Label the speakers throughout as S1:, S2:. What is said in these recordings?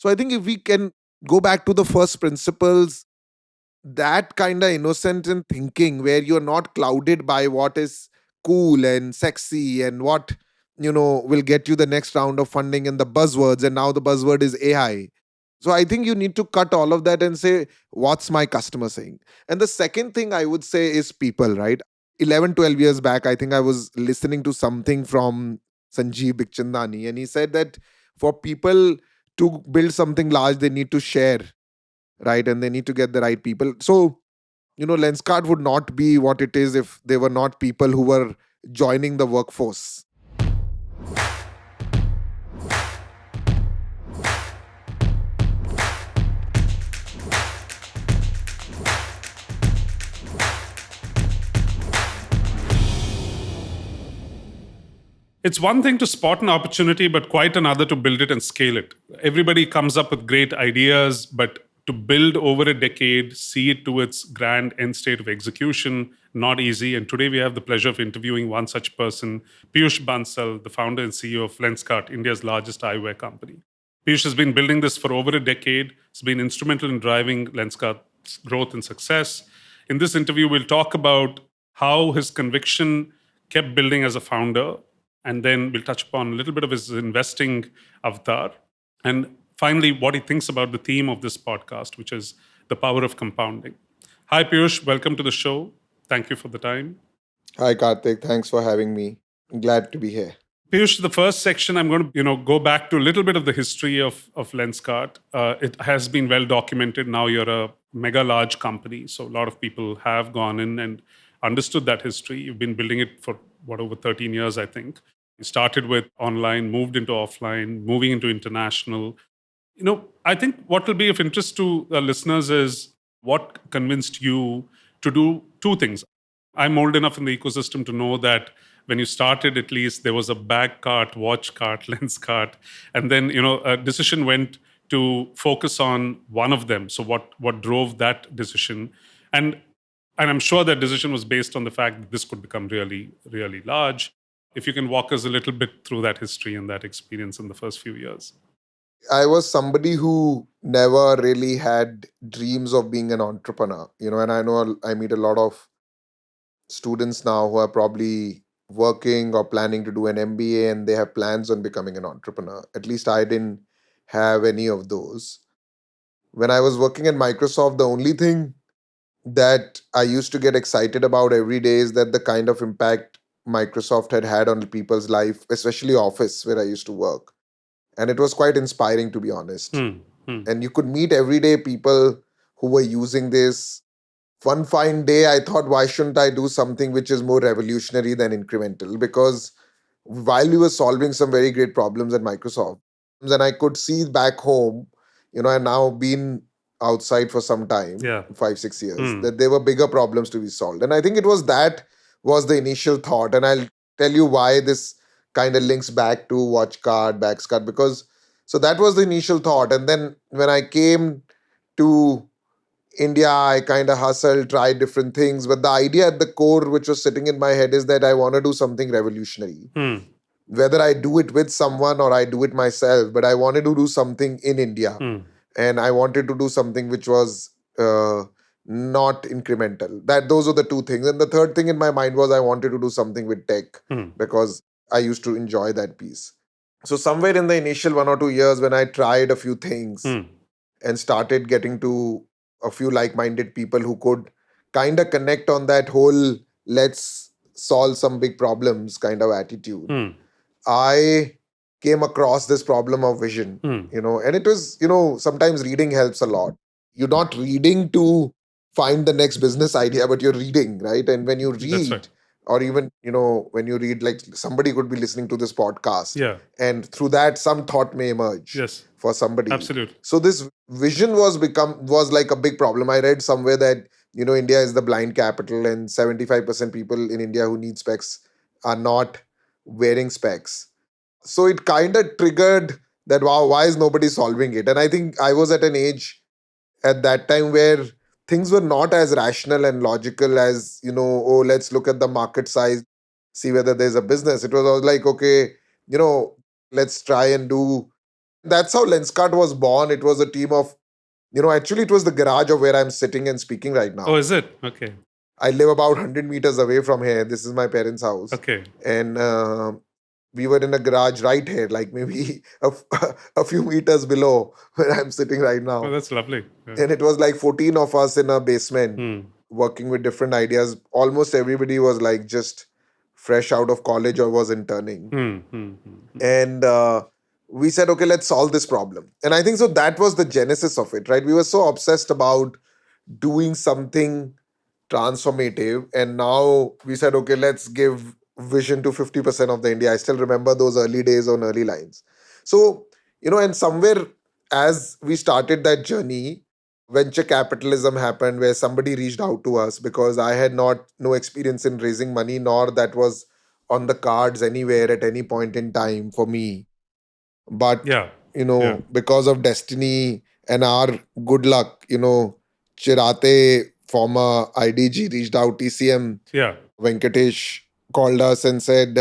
S1: So I think if we can go back to the first principles, that kind of innocent in thinking where you're not clouded by what is cool and sexy and what will get you the next round of funding and the buzzwords, and now the buzzword is AI. So I think you need to cut all of that and say, what's my customer saying? And the second thing I would say is people, right? 11, 12 years back, I think I was listening to something from Sanjeev Bikhchandani, and he said that for people to build something large, they need to share, right? And they need to get the right people. So, Lenskart would not be what it is if they were not people who were joining the workforce.
S2: It's one thing to spot an opportunity, but quite another to build it and scale it. Everybody comes up with great ideas, but to build over a decade, see it to its grand end state of execution, not easy. And today we have the pleasure of interviewing one such person, Peyush Bansal, the founder and CEO of Lenskart, India's largest eyewear company. Peyush has been building this for over a decade. He's been instrumental in driving Lenskart's growth and success. In this interview, we'll talk about how his conviction kept building as a founder, and then we'll touch upon a little bit of his investing avatar. And finally, what he thinks about the theme of this podcast, which is the power of compounding. Hi, Piyush. Welcome to the show. Thank you for the time.
S1: Hi, Karthik. Thanks for having me. Glad to be here.
S2: Piyush, the first section, I'm going to go back to a little bit of the history of Lenskart. It has been well documented. Now you're a mega large company, so a lot of people have gone in and understood that history. You've been building it for over 13 years, I think. You started with online, moved into offline, moving into international. I think what will be of interest to the listeners is what convinced you to do two things. I'm old enough in the ecosystem to know that when you started, at least there was a Bagskart, Watchkart, Lenskart, and then a decision went to focus on one of them. So what drove that decision? And I'm sure that decision was based on the fact that this could become really, really large. If you can walk us a little bit through that history and that experience in the first few years.
S1: I was somebody who never really had dreams of being an entrepreneur, and I know I meet a lot of students now who are probably working or planning to do an MBA and they have plans on becoming an entrepreneur. At least I didn't have any of those. When I was working at Microsoft, the only thing that I used to get excited about every day is that the kind of impact Microsoft had on people's life, especially Office, where I used to work. And it was quite inspiring, to be honest. And you could meet everyday people who were using this. One fine day, I thought, why shouldn't I do something which is more revolutionary than incremental? Because while we were solving some very great problems at Microsoft, and I could see back home, I've now been outside for some time, 5-6 years, that there were bigger problems to be solved. And I think it was the initial thought. And I'll tell you why this kind of links back to Watchkart, Bagskart, because so that was the initial thought. And then when I came to India, I kind of hustled, tried different things. But the idea at the core, which was sitting in my head, is that I want to do something revolutionary. Whether I do it with someone or I do it myself, but I wanted to do something in India. And I wanted to do something which was not incremental. Those are the two things. And the third thing in my mind was I wanted to do something with tech because I used to enjoy that piece. So somewhere in the initial 1 or 2 years when I tried a few things and started getting to a few like-minded people who could kind of connect on that whole let's solve some big problems kind of attitude, I came across this problem of vision, and it was, sometimes reading helps a lot. You're not reading to find the next business idea, but you're reading, right? And when you read,
S2: right.
S1: or even, when you read, like somebody could be listening to this podcast,
S2: Yeah.
S1: and through that, some thought may emerge for somebody.
S2: Absolutely.
S1: So this vision was like a big problem. I read somewhere that, India is the blind capital and 75% people in India who need specs are not wearing specs. So it kind of triggered that, wow, why is nobody solving it? And I think I was at an age at that time where things were not as rational and logical as, oh, let's look at the market size, see whether there's a business. It was all like, okay, let's try and do That's how Lenskart was born. It was a team of, actually, it was the garage of where I'm sitting and speaking right
S2: Oh,
S1: now.
S2: is it? Okay.
S1: I live about 100 meters away from here. This is my parents' house.
S2: Okay.
S1: And we were in a garage right here, like maybe a few meters below where I'm sitting right
S2: Oh,
S1: now.
S2: that's lovely. Yeah.
S1: And it was like 14 of us in a basement
S2: Hmm.
S1: working with different ideas. Almost everybody was like just fresh out of college or was interning.
S2: Hmm. Hmm. Hmm.
S1: And we said, okay, let's solve this problem. And I think so that was the genesis of it, right? We were so obsessed about doing something transformative. And now we said, okay, let's give vision to 50% of the India. I still remember those early days on early lines. So, and somewhere as we started that journey, venture capitalism happened where somebody reached out to us because I had no experience in raising money, nor that was on the cards anywhere at any point in time for me. But
S2: Yeah. Yeah.
S1: because of destiny and our good luck, Chirate, former IDG, reached out. TCM
S2: Yeah.
S1: Venkatesh called us and said,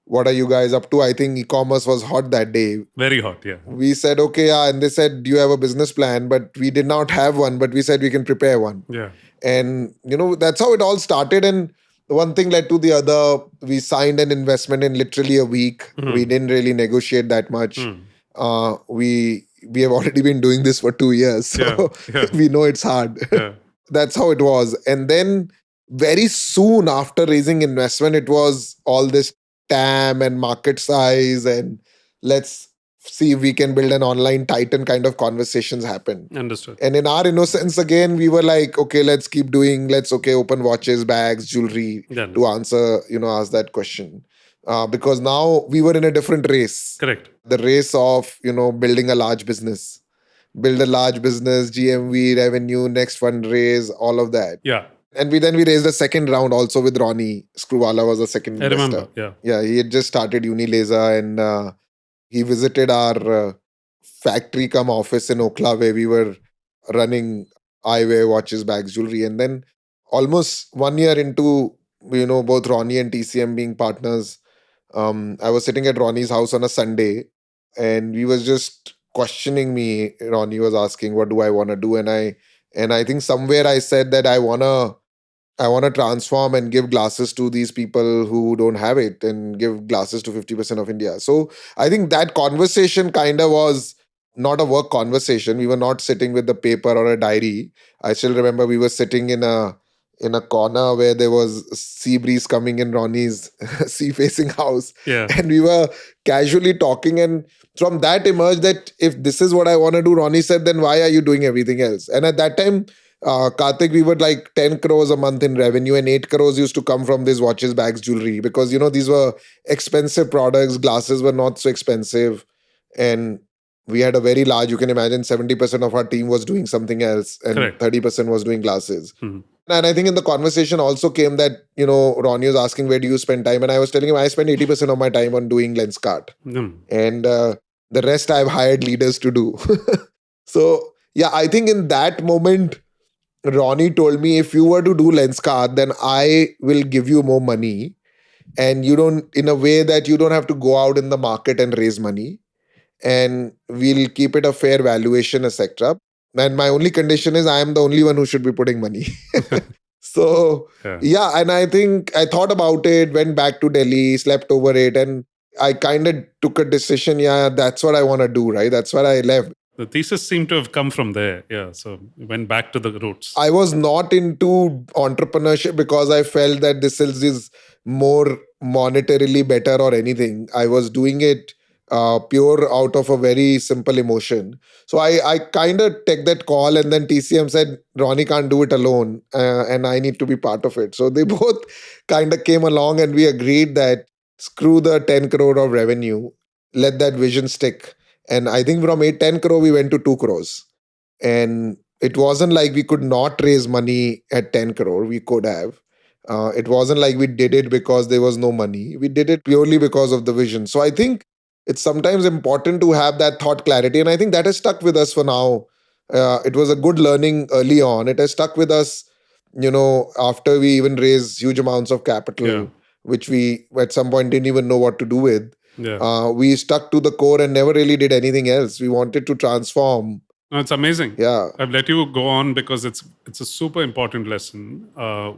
S1: what are you guys up to? I think e-commerce was hot that day.
S2: Very hot. Yeah.
S1: We said, okay, yeah. And they said, do you have a business plan? But we did not have one, but we said we can prepare one.
S2: Yeah.
S1: And, that's how it all started. And one thing led to the other. We signed an investment in literally a week. We didn't really negotiate that much. We have already been doing this for 2 years. So
S2: Yeah. Yeah.
S1: we know it's hard.
S2: Yeah.
S1: That's how it was. And then very soon after raising investment, it was all this TAM and market size and let's see if we can build an online titan kind of conversations happen.
S2: Understood.
S1: And in our innocence, again, we were like, okay, let's keep doing, let's, okay, open watches, bags, jewelry
S2: Yeah.
S1: to answer, ask that question. Because now we were in a different race.
S2: Correct.
S1: The race of, building a large business. Build a large business, GMV, revenue, next fundraise, all of that.
S2: Yeah.
S1: And we raised a second round also with Ronnie. Screwwala was a second
S2: I
S1: investor.
S2: remember. Yeah.
S1: Yeah, he had just started Unilaser and he visited our factory come office in Okla where we were running eyewear, watches, bags, jewelry. And then almost 1 year into, both Ronnie and TCM being partners, I was sitting at Ronnie's house on a Sunday and we was just questioning me. Ronnie was asking, what do I want to do? And I think somewhere I said that I want to transform and give glasses to these people who don't have it and give glasses to 50% of India. So I think that conversation kind of was not a work conversation. We were not sitting with the paper or a diary. I still remember we were sitting in a corner where there was sea breeze coming in Ronnie's sea facing house.
S2: Yeah.
S1: And we were casually talking. And from that emerged that if this is what I want to do, Ronnie said, then why are you doing everything else? And at that time, Karthik, we were like 10 crores a month in revenue, and 8 crores used to come from these watches, bags, jewelry, because, these were expensive products. Glasses were not so expensive. And we had a very large, you can imagine, 70% of our team was doing something else, and
S2: Correct.
S1: 30% was doing glasses.
S2: Mhm.
S1: And I think in the conversation also came that, Ronnie was asking, where do you spend time? And I was telling him, I spend 80% of my time on doing Lenskart. And the rest I've hired leaders to do. So, yeah, I think in that moment, Ronnie told me, if you were to do Lenskart, then I will give you more money. And you don't, in a way that you don't have to go out in the market and raise money. And we'll keep it a fair valuation, etc. And my only condition is I am the only one who should be putting money. So, yeah, and I think I thought about it, went back to Delhi, slept over it, and I kind of took a decision. Yeah, that's what I want to do, right? That's what I left.
S2: The thesis seemed to have come from there. Yeah. So we went back to the roots.
S1: I was not into entrepreneurship because I felt that this is more monetarily better or anything. I was doing it pure out of a very simple emotion. So I kind of take that call, and then TCM said, Ronnie can't do it alone and I need to be part of it. So they both kind of came along and we agreed that screw the 10 crore of revenue, let that vision stick. And I think from 10 crore, we went to 2 crores. And it wasn't like we could not raise money at 10 crore. We could have. It wasn't like we did it because there was no money. We did it purely because of the vision. So I think it's sometimes important to have that thought clarity. And I think that has stuck with us for now. It was a good learning early on. It has stuck with us, after we even raised huge amounts of capital, which we at some point didn't even know what to do with.
S2: Yeah.
S1: We stuck to the core and never really did anything else. We wanted to transform.
S2: No, it's amazing.
S1: Yeah.
S2: I've let you go on because it's a super important lesson.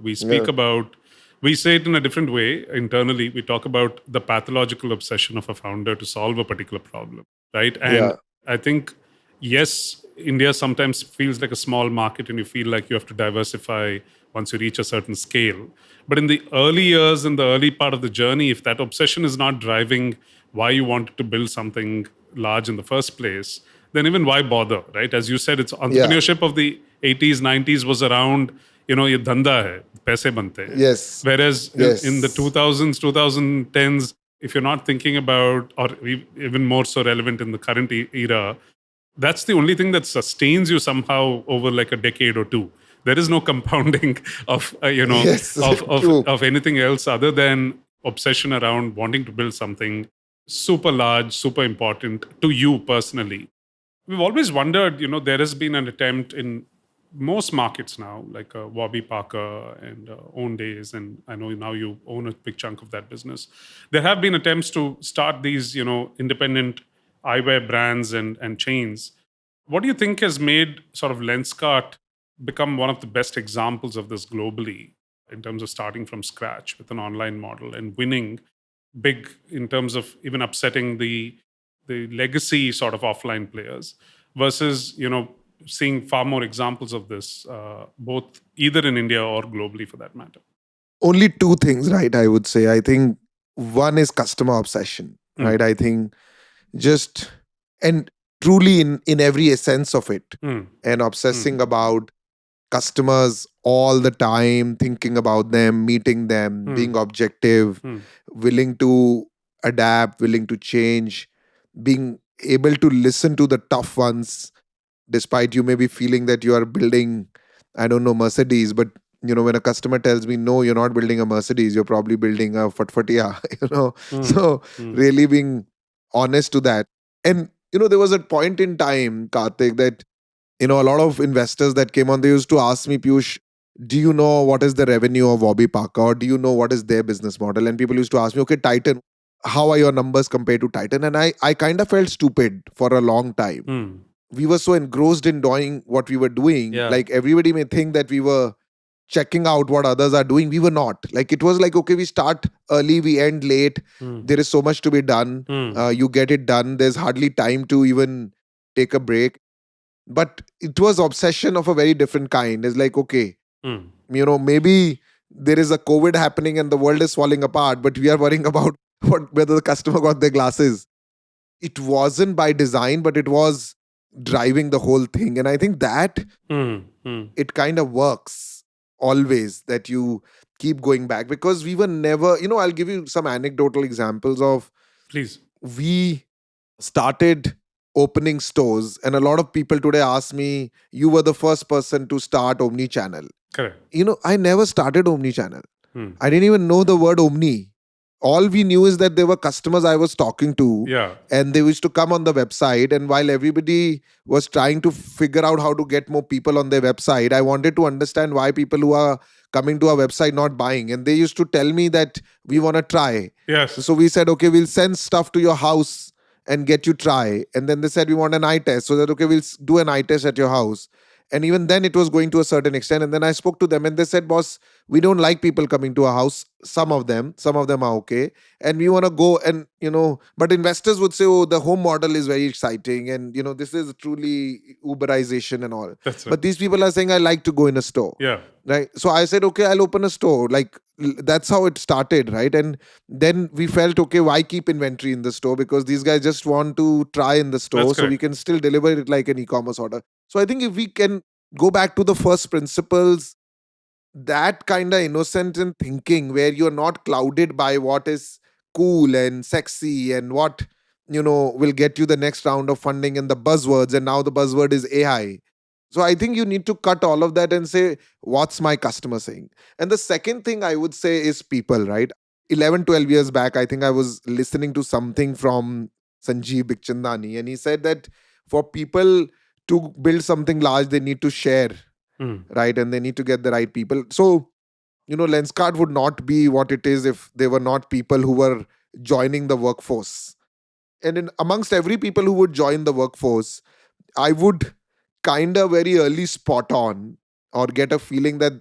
S2: We speak
S1: Yeah.
S2: about, we say it in a different way internally. We talk about the pathological obsession of a founder to solve a particular problem, right? And
S1: Yeah.
S2: I think, yes, India sometimes feels like a small market, and you feel like you have to diversify once you reach a certain scale. But in the early years, in the early part of the journey, if that obsession is not driving why you wanted to build something large in the first place, then even why bother, right? As you said, it's
S1: Yeah.
S2: entrepreneurship of the 80s, 90s was around, ye dhanda hai, paise bante hain.
S1: Yes.
S2: Whereas in the
S1: Yes.
S2: 2000s, 2010s, if you're not thinking about, or even more so relevant in the current era, that's the only thing that sustains you somehow over like a decade or two. There is no compounding of
S1: Yes.
S2: of
S1: True.
S2: of anything else other than obsession around wanting to build something super large, super important to you personally. We've always wondered, there has been an attempt in most markets now, like Warby Parker and Owndays, and I know now you own a big chunk of that business. There have been attempts to start these, independent eyewear brands and chains. What do you think has made sort of Lenskart become one of the best examples of this globally in terms of starting from scratch with an online model and winning big in terms of even upsetting the legacy sort of offline players versus seeing far more examples of this both either in India or globally for that matter.
S1: Only two things, right? I would say. I think one is customer obsession,
S2: Mm,
S1: right? I think just and truly in every essence of it,
S2: mm,
S1: and
S2: mm,
S1: obsessing about customers all the time, thinking about them, meeting them,
S2: mm,
S1: being objective,
S2: mm,
S1: willing to adapt, willing to change, being able to listen to the tough ones, despite you may be feeling that you are building, I don't know, Mercedes, but when a customer tells me, no, you're not building a Mercedes, you're probably building a Fatfatia,
S2: mm,
S1: So
S2: mm.
S1: really being honest to that. And, there was a point in time, Karthik, that a lot of investors that came on, they used to ask me, Piyush, do you know what is the revenue of Warby Parker, or do you know what is their business model? And people used to ask me, okay, Titan, how are your numbers compared to Titan? And I kind of felt stupid for a long time.
S2: Mm.
S1: We were so engrossed in doing what we were doing.
S2: Yeah.
S1: Like everybody may think that we were checking out what others are doing. We were not. Like it was like, okay, we start early, we end late.
S2: Mm.
S1: There is so much to be done.
S2: Mm.
S1: You get it done. There's hardly time to even take a break. But it was obsession of a very different kind. It's like, okay,
S2: Mm.
S1: maybe there is a COVID happening and the world is falling apart, but we are worrying about whether the customer got their glasses. It wasn't by design, but it was driving the whole thing. And I think that
S2: Mm. Mm.
S1: it kind of works always, that you keep going back, because we were never, I'll give you some anecdotal examples of,
S2: Please.
S1: we started opening stores, and a lot of people today ask me, you were the first person to start omni channel.
S2: Correct.
S1: I never started omni channel.
S2: Mm.
S1: I didn't even know the word omni. All we knew is that there were customers I was talking to,
S2: Yeah.
S1: and they used to come on the website. And while everybody was trying to figure out how to get more people on their website, I wanted to understand why people who are coming to our website not buying. And they used to tell me that we want to try.
S2: Yes.
S1: So we said, okay, we'll send stuff to your house and get you try. And then they said, we want an eye test. So that, okay, we'll do an eye test at your house. And even then, it was going to a certain extent. And then I spoke to them, and they said, boss, we don't like people coming to our house. Some of them are okay. And we want to go and, but investors would say, oh, the home model is very exciting. And, this is truly Uberization and all.
S2: That's right.
S1: But these people are saying, I like to go in a store.
S2: Yeah.
S1: Right. So I said, okay, I'll open a store. Like that's how it started. Right. And then we felt, okay, why keep inventory in the store? Because these guys just want to try in the store.
S2: That's
S1: So we
S2: correct.
S1: can still deliver it like an e-commerce order. So I think if we can go back to the first principles, that kind of innocent in thinking, where you're not clouded by what is cool and sexy and what will get you the next round of funding and the buzzwords, and now the buzzword is AI. So I think you need to cut all of that and say, what's my customer saying? And the second thing I would say is people, right? 11, 12 years back, I think I was listening to something from Sanjeev Bikhchandani, and he said that for people to build something large, they need to share,
S2: Mm.
S1: right? And they need to get the right people. So, Lenskart would not be what it is if there were not people who were joining the workforce. And amongst every people who would join the workforce, I would kind of very early spot on or get a feeling that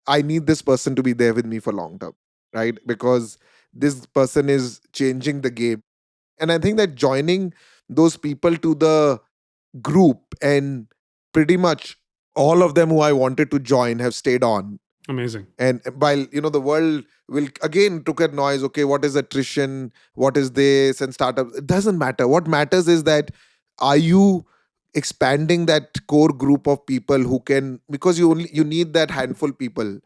S1: I need this person to be there with me for long term, right? Because this person is changing the game. And I think that joining those people to the group, and pretty much all of them who I wanted to join have stayed on.
S2: Amazing.
S1: And while the world will again took at noise, okay, what is attrition, what is this, and startup, it doesn't matter. What matters is that are you expanding that core group of people who can, because you need that handful people,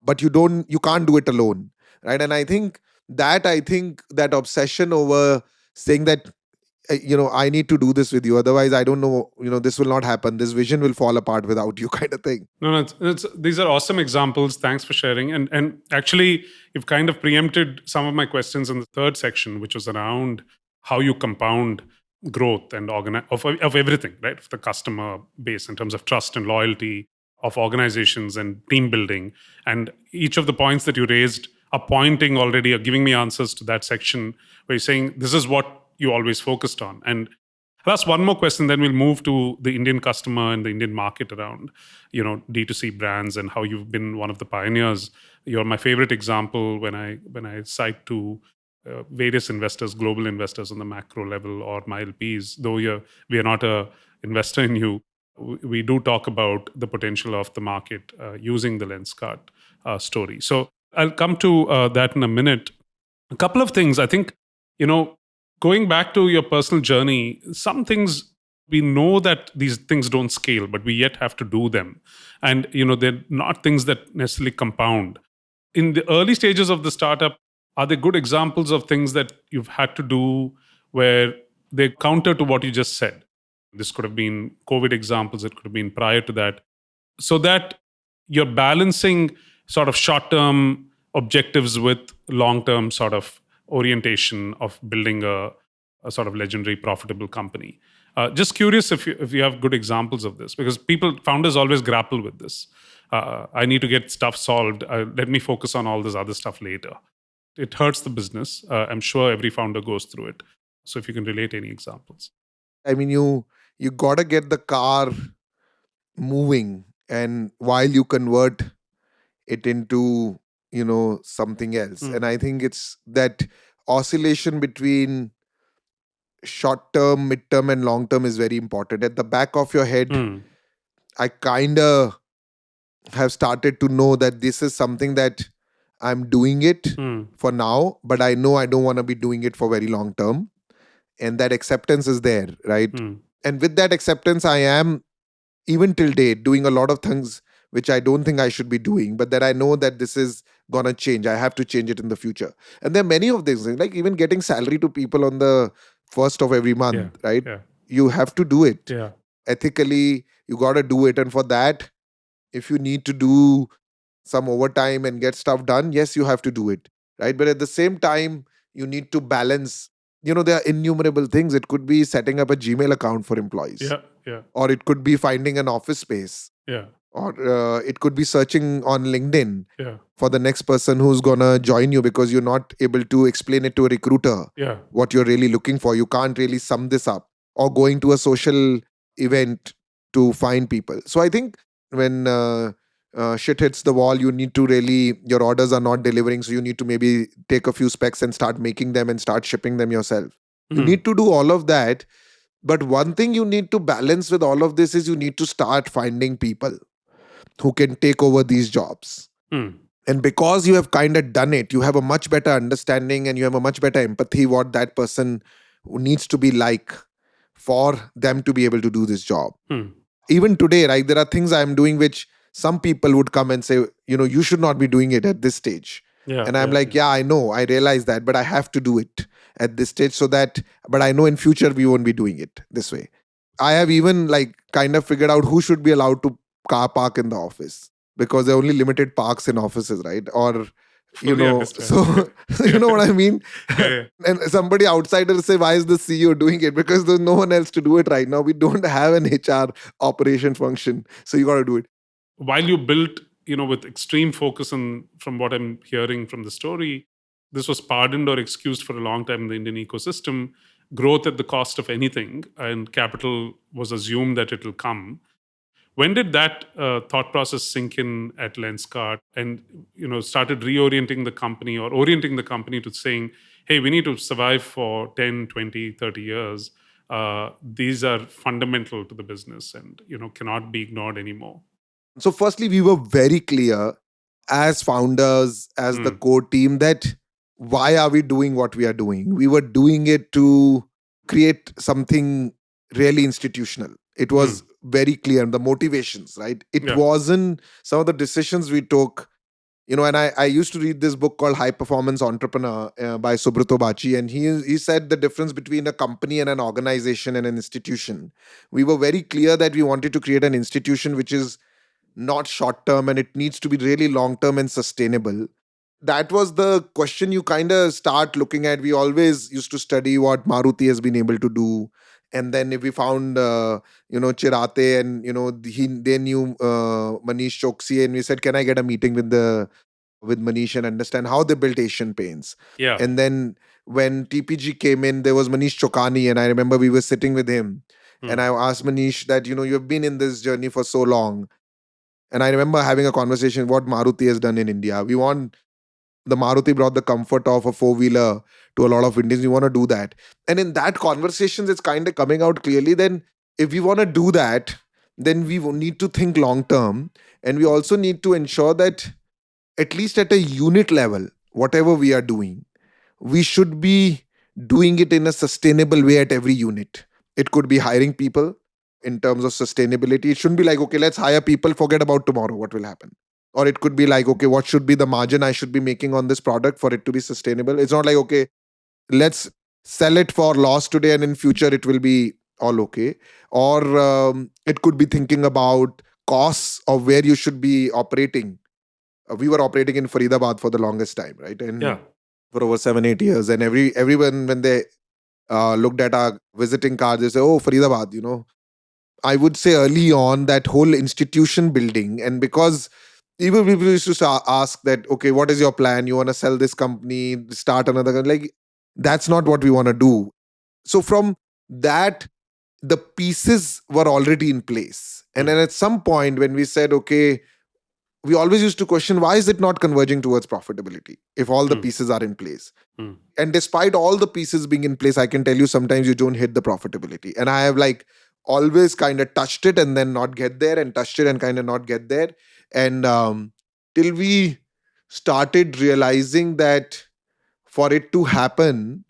S1: but you can't do it alone, right? And I think that obsession over saying that I need to do this with you, otherwise I don't know, this will not happen, this vision will fall apart without you, kind of thing.
S2: No, these are awesome examples. Thanks for sharing. And actually, you've kind of preempted some of my questions in the third section, which was around how you compound growth and of everything, right? Of the customer base in terms of trust and loyalty, of organizations and team building. And each of the points that you raised are pointing already, are giving me answers to that section where you're saying this is what you always focused on. And I'll ask one more question, then we'll move to the Indian customer and the Indian market around, D2C brands and how you've been one of the pioneers. You're my favorite example when I cite to various investors, global investors on the macro level, or my LPs. Though we are not a investor in you, we do talk about the potential of the market using the Lenskart story. So I'll come to that in a minute. A couple of things. I think, going back to your personal journey, some things we know that these things don't scale, but we yet have to do them. And, they're not things that necessarily compound. In the early stages of the startup, are there good examples of things that you've had to do where they counter to what you just said? This could have been COVID examples, it could have been prior to that. So that you're balancing sort of short term objectives with long term sort of orientation of building a sort of legendary profitable company. Just curious if you have good examples of this, because founders always grapple with this. I need to get stuff solved. Let me focus on all this other stuff later. It hurts the business. I'm sure every founder goes through it. So if you can relate any examples.
S1: I mean, you gotta get the car moving, and while you convert it into something else. And I think it's that oscillation between short term, mid term, and long term is very important. At the back of your head, I kind of have started to know that this is something that I'm doing it for now, but I know I don't want to be doing it for very long term. And that acceptance is there, right? And with that acceptance, I am, even till date, doing a lot of things which I don't think I should be doing, but that I know that this is gonna change. I have to change it in the future. And there are many of these things, like even getting salary to people on the first of every month, right?
S2: Yeah.
S1: You have to do it.
S2: Yeah.
S1: Ethically, you gotta do it. And for that, if you need to do some overtime and get stuff done, yes, you have to do it, right? But at the same time, you need to balance. There are innumerable things. It could be setting up a Gmail account for employees.
S2: Yeah. Yeah.
S1: Or it could be finding an office space.
S2: Yeah.
S1: Or it could be searching on LinkedIn
S2: Yeah.
S1: for the next person who's gonna join you, because you're not able to explain it to a recruiter
S2: Yeah.
S1: what you're really looking for. You can't really sum this up. Or going to a social event to find people. So I think when shit hits the wall, you need to really, your orders are not delivering, so you need to maybe take a few specs and start making them and start shipping them yourself. You need to do all of that. But one thing you need to balance with all of this is you need to start finding people who can take over these jobs. And because you have kind of done it, you have a much better understanding and you have a much better empathy what that person needs to be like for them to be able to do this job. Even today, right, there are things I'm doing which some people would come and say, you should not be doing it at this stage.
S2: Yeah.
S1: And I'm like, yeah, I know, I realize that, but I have to do it at this stage but I know in future we won't be doing it this way. I have even kind of figured out who should be allowed to car park in the office, because there are only limited parks in offices, right? Or
S2: Fully understand.
S1: so you know what I mean?
S2: Yeah.
S1: And somebody outsider say, why is the CEO doing it? Because there's no one else to do it right now. We don't have an HR operation function, so you got to do it.
S2: While you built, with extreme focus on, from what I'm hearing from the story, this was pardoned or excused for a long time in the Indian ecosystem, growth at the cost of anything, and capital was assumed that it will come. When did that thought process sink in at Lenskart, and started reorienting the company or orienting the company to saying, hey, we need to survive for 10, 20, 30 years. These are fundamental to the business and cannot be ignored anymore.
S1: So, firstly, we were very clear as founders, as the
S2: Mm,
S1: core team, that why are we doing what we are doing? We were doing it to create something really institutional. It
S2: mm,
S1: was very clear, the motivations, right? It
S2: yeah.
S1: wasn't some of the decisions we took. And I used to read this book called High Performance Entrepreneur by Subrata Bachi, and he said the difference between a company and an organization and an institution. We were very clear that we wanted to create an institution which is not short term, and it needs to be really long term and sustainable. That was the question you kind of start looking at. We always used to study what Maruti has been able to do. And then if we found, Chirate, and, they knew Manish Choksi, and we said, can I get a meeting with Manish and understand how they built Asian Paints?
S2: Yeah.
S1: And then when TPG came in, there was Manish Chokani, and I remember we were sitting with him. And
S2: Mm,
S1: I asked Manish that, you've been in this journey for so long. And I remember having a conversation what Maruti has done in India. We want the Maruti brought the comfort of a four-wheeler to a lot of Indians. We want to do that. And in that conversations, it's kind of coming out clearly. Then if we want to do that, then we need to think long term. And we also need to ensure that at least at a unit level, whatever we are doing, we should be doing it in a sustainable way at every unit. It could be hiring people in terms of sustainability. It shouldn't be like, okay, let's hire people, forget about tomorrow, what will happen. Or it could be like, okay, what should be the margin I should be making on this product for it to be sustainable? It's not like, okay, let's sell it for loss today and in future it will be all okay. Or it could be thinking about costs of where you should be operating. We were operating in Faridabad for the longest time, right?
S2: yeah.
S1: And for over 7 8 years, and everyone when they looked at our visiting cards, they say, "Oh, Faridabad." I would say early on that whole institution building, and because even people used to ask that, okay, what is your plan? You want to sell this company, start another company? Like, that's not what we want to do. So from that, the pieces were already in place, and
S2: Mm,
S1: then at some point when we said, okay, we always used to question why is it not converging towards profitability if all the
S2: mm,
S1: pieces are in place.
S2: mm.
S1: And despite all the pieces being in place, I can tell you sometimes you don't hit the profitability. And I have like always kind of touched it and then not get there, and touched it and kind of not get there. And till we started realizing that for it to happen,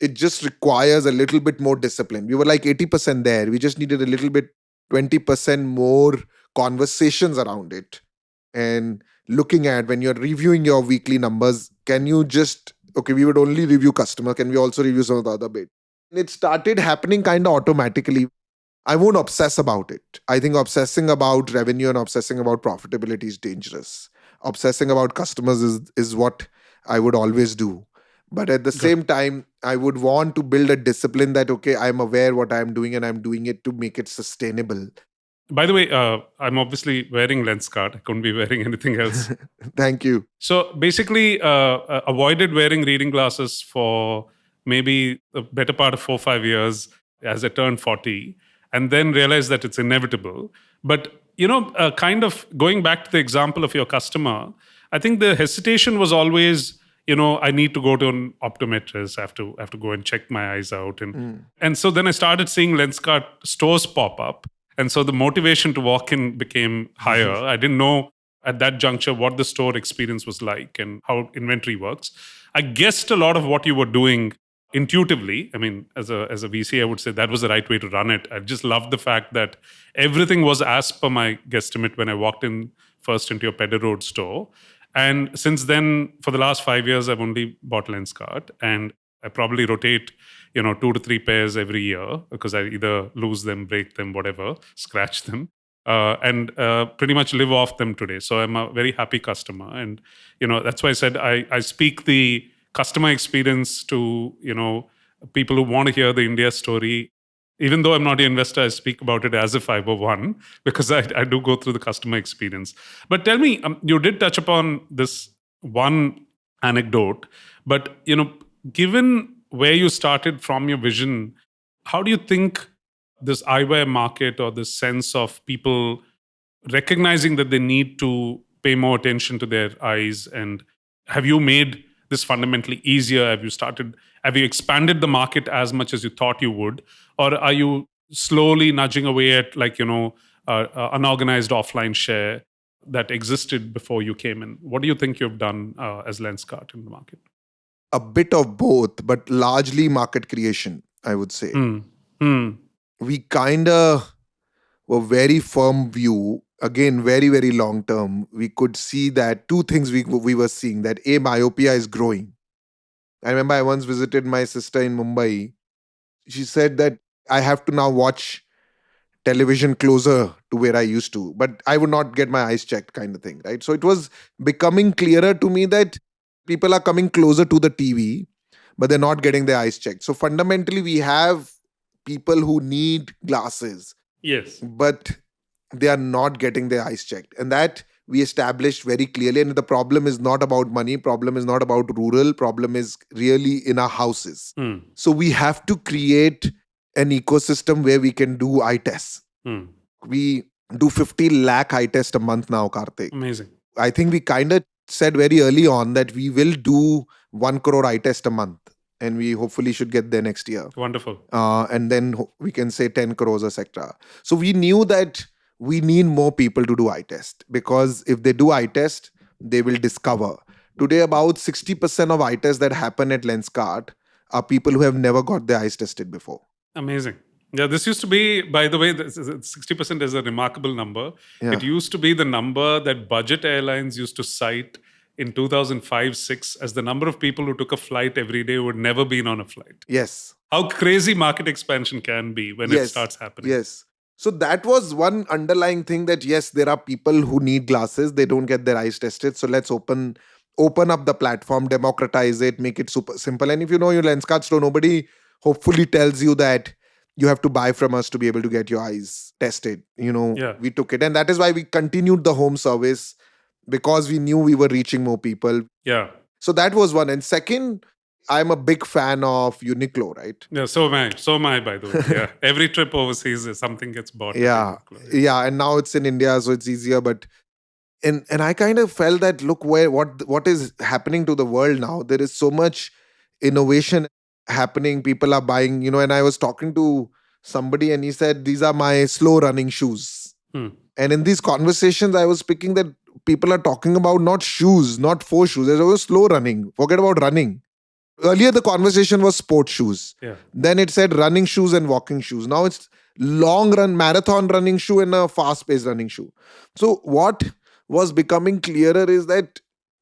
S1: it just requires a little bit more discipline. We were like 80% there. We just needed a little bit, 20% more conversations around it. And looking at when you're reviewing your weekly numbers, can you just, okay, we would only review customer. Can we also review some of the other bit? And it started happening kind of automatically. I won't obsess about it. I think obsessing about revenue and obsessing about profitability is dangerous. Obsessing about customers is what I would always do. But at the
S2: Good.
S1: same time, I would want to build a discipline that, okay, I'm aware what I'm doing and I'm doing it to make it sustainable.
S2: By the way, I'm obviously wearing Lenskart. I couldn't be wearing anything else.
S1: Thank you.
S2: So basically, avoided wearing reading glasses for maybe the better part of 4 5 years as I turned 40, and then realized that it's inevitable. But kind of going back to the example of your customer, I think the hesitation was always, I need to go to an optometrist. I have to go and check my eyes out, and so then I started seeing Lenskart stores pop up, and so the motivation to walk in became higher. I didn't know at that juncture what the store experience was like and how inventory works. I guessed a lot of what you were doing intuitively. I mean, as a VC, I would say that was the right way to run it. I just loved the fact that everything was as per my guesstimate when I walked in first into your Pedder Road store. And since then, for the last 5 years, I've only bought Lenskart, and I probably rotate, 2 to 3 pairs every year because I either lose them, break them, whatever, scratch them, and pretty much live off them today. So I'm a very happy customer, and that's why I said I speak the customer experience to people who want to hear the India story. Even though I'm not an investor, I speak about it as if I were one because I do go through the customer experience. But tell me, you did touch upon this one anecdote. But given where you started from your vision, how do you think this eyewear market, or this sense of people recognizing that they need to pay more attention to their eyes, and have you made this fundamentally easier? Have you expanded the market as much as you thought you would, or are you slowly nudging away at, unorganized offline share that existed before you came in? What do you think you've done as Lenskart in the market?
S1: A bit of both, but largely market creation, I would say.
S2: Hmm. Hmm.
S1: We kind of were very firm view, again, very, very long term. We could see that two things we were seeing, that A, myopia is growing. I remember I once visited my sister in Mumbai. She said that I have to now watch television closer to where I used to, but I would not get my eyes checked, kind of thing, right? So it was becoming clearer to me that people are coming closer to the TV, but they're not getting their eyes checked. So fundamentally, we have people who need glasses,
S2: Yes.
S1: but they are not getting their eyes checked. And that we established very clearly. And the problem is not about money, problem is not about rural, problem is really in our houses.
S2: Hmm.
S1: So we have to create an ecosystem where we can do eye tests.
S2: Hmm.
S1: We do 50 lakh eye tests a month now, Karthik.
S2: Amazing.
S1: I think we kind of said very early on that we will do 1 crore eye test a month. And we hopefully should get there next year.
S2: Wonderful.
S1: And then we can say 10 crores, etc. So we knew that we need more people to do eye test, because if they do eye test, they will discover. Today, about 60% of eye tests that happen at Lenskart are people who have never got their eyes tested before.
S2: Amazing. Yeah, this used to be, by the way, 60% is a remarkable number.
S1: Yeah.
S2: It used to be the number that budget airlines used to cite in 2005-6 as the number of people who took a flight every day who had never been on a flight.
S1: Yes.
S2: How crazy market expansion can be when it starts happening.
S1: Yes. So that was one underlying thing, that yes, there are people who need glasses, they don't get their eyes tested. So let's open up the platform, democratize it, make it super simple. And if you know your Lenskart store, nobody hopefully tells you that you have to buy from us to be able to get your eyes tested.
S2: Yeah.
S1: We took it. And that is why we continued the home service, because we knew we were reaching more people.
S2: Yeah.
S1: So that was one. And second, I'm a big fan of Uniqlo, right?
S2: Yeah, so am I. So am I, by the way. Yeah. Every trip overseas, something gets bought. at
S1: Yeah.
S2: Uniqlo.
S1: Yeah. And now it's in India, so it's easier. But and I kind of felt that, look, what is happening to the world now. There is so much innovation happening. People are buying, and I was talking to somebody and he said, these are my slow running shoes.
S2: Hmm.
S1: And in these conversations, I was speaking that people are talking about not shoes, not 4 shoes. There's always slow running. Forget about running. Earlier, the conversation was sports shoes.
S2: Yeah.
S1: Then it said running shoes and walking shoes. Now it's long run, marathon running shoe and a fast paced running shoe. So what was becoming clearer is that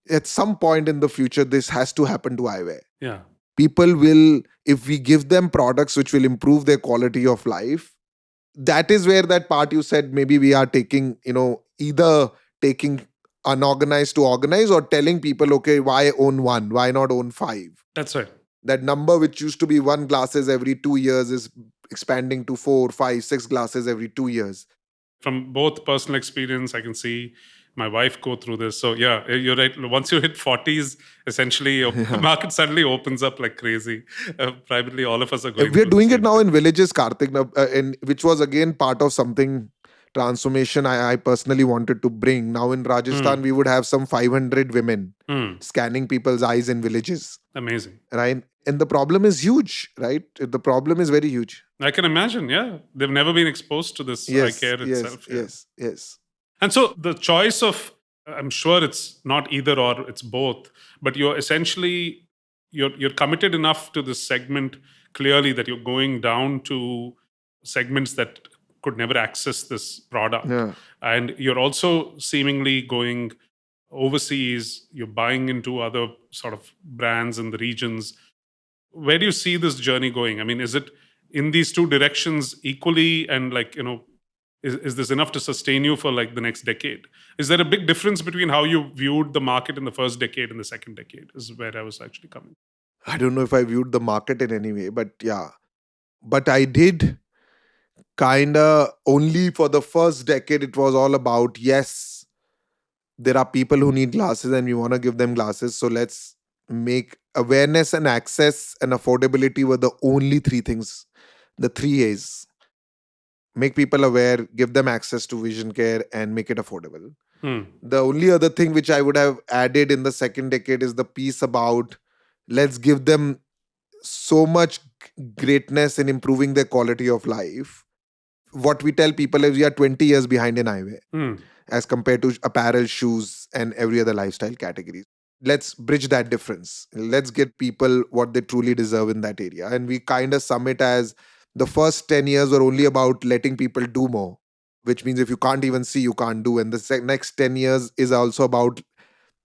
S1: at some point in the future, this has to happen to eyewear.
S2: Yeah.
S1: People will, if we give them products which will improve their quality of life, that is where that part you said, maybe we are taking, either taking unorganized to organize, or telling people, okay, why own one? Why not own 5?
S2: That's right.
S1: That number which used to be 1 glasses every 2 years is expanding to 4, 5, 6 glasses every 2 years.
S2: From both personal experience, I can see my wife go through this. So yeah, you're right. Once you hit 40s, essentially the market suddenly opens up like crazy. Privately, all of us are going.
S1: We're
S2: through
S1: doing
S2: the
S1: it
S2: same
S1: now
S2: thing.
S1: in villages, Karthik, and which was again part of something transformation I personally wanted to bring. Now in Rajasthan, we would have some 500 women scanning people's eyes in villages.
S2: Amazing.
S1: Right? And the problem is huge, right? The problem is very huge.
S2: I can imagine. Yeah, they've never been exposed to this eye care itself. Yeah.
S1: Yes.
S2: And so the choice of, I'm sure it's not either or, it's both, but you're essentially, you're committed enough to this segment clearly that you're going down to segments that could never access this product.
S1: Yeah.
S2: And you're also seemingly going overseas, you're buying into other sort of brands in the regions. Where do you see this journey going? I mean, is it in these two directions equally, and is this enough to sustain you for like the next decade? Is there a big difference between how you viewed the market in the first decade and the second decade? Is where I was actually coming.
S1: I don't know if I viewed the market in any way, but yeah. But I did kinda, only for the first decade, it was all about, yes, there are people who need glasses and we want to give them glasses. So let's make awareness and access and affordability were the only three things, the three A's. Make people aware, give them access to vision care, and make it affordable.
S2: Hmm.
S1: The only other thing which I would have added in the second decade is the piece about let's give them so much greatness in improving their quality of life. What we tell people is we are 20 years behind in eyewear
S2: Hmm.
S1: as compared to apparel, shoes, and every other lifestyle category. Let's bridge that difference. Let's get people what they truly deserve in that area. And we kind of sum it as the first 10 years were only about letting people do more, which means if you can't even see, you can't do. And the next 10 years is also about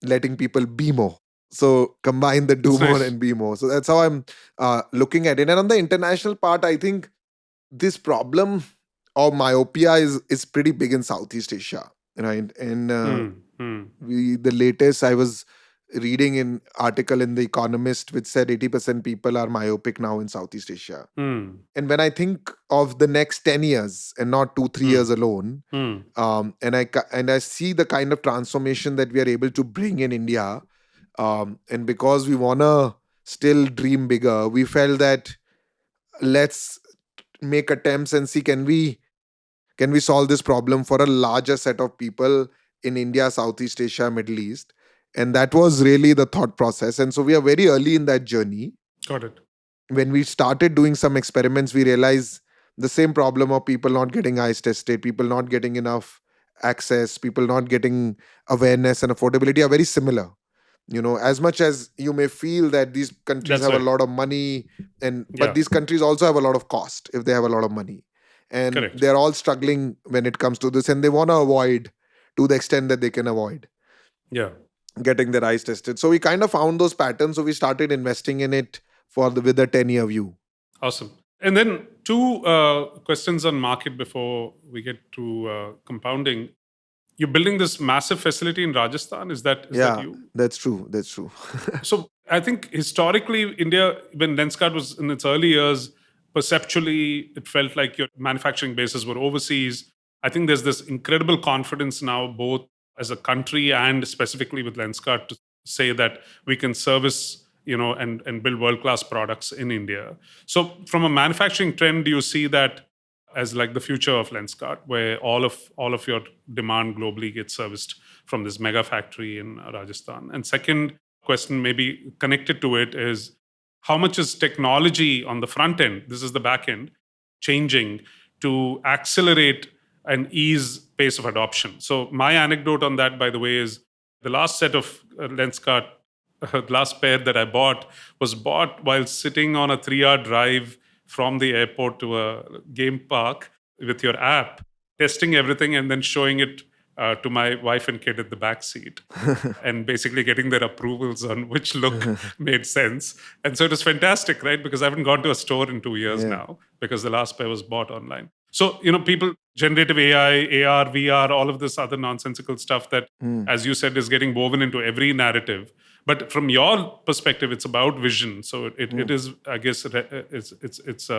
S1: letting people be more. So combine the do
S2: That's
S1: more
S2: nice.
S1: and be more. So that's how I'm looking at it. And on the international part, I think this problem of myopia is pretty big in Southeast Asia, right? And
S2: Hmm. Hmm.
S1: the latest I was reading an article in The Economist which said 80% people are myopic now in Southeast Asia.
S2: Hmm.
S1: And when I think of the next 10 years and not 2 3 years
S2: Hmm.
S1: alone,
S2: Hmm.
S1: and I see the kind of transformation that we are able to bring in India, and because we wanna still dream bigger, we felt that let's make attempts and see can we solve this problem for a larger set of people in India, Southeast Asia, Middle East. And that was really the thought process. And so we are very early in that journey.
S2: Got it.
S1: When we started doing some experiments, we realized the same problem of people not getting eyes tested, people not getting enough access, people not getting awareness and affordability are very similar. As much as you may feel that these countries
S2: That's
S1: have a
S2: right.
S1: lot of money, and but
S2: Yeah.
S1: these countries also have a lot of cost if they have a lot of money, and
S2: Correct.
S1: they're all struggling when it comes to this, and they want to avoid to the extent that they can avoid
S2: Yeah.
S1: getting their eyes tested. So we kind of found those patterns, so we started investing in it with a 10-year view.
S2: Awesome. And then two questions on market before we get to compounding. You're building this massive facility in Rajasthan. Is that
S1: Yeah,
S2: you?
S1: that's true.
S2: So I think historically, India, when Lenskart was in its early years, perceptually, it felt like your manufacturing bases were overseas. I think there's this incredible confidence now, both as a country and specifically with Lenskart, to say that we can service, and build world class products in India. So, from a manufacturing trend, do you see that as like the future of Lenskart, where all of your demand globally gets serviced from this mega factory in Rajasthan? And second question, maybe connected to it, is how much is technology on the front end? This is the back end changing to accelerate and ease pace of adoption. So my anecdote on that, by the way, is the last set of Lenskart last pair that I bought was bought while sitting on a 3-hour drive from the airport to a game park with your app, testing everything and then showing it to my wife and kid at the back seat and basically getting their approvals on which look made sense. And so it was fantastic, right? Because I haven't gone to a store in 2 years
S1: Yeah.
S2: now because the last pair was bought online. So, people, generative AI, AR, VR, all of this other nonsensical stuff that,
S1: Hmm.
S2: as you said, is getting woven into every narrative. But from your perspective, it's about vision. So it
S1: Hmm.
S2: is, I guess, it's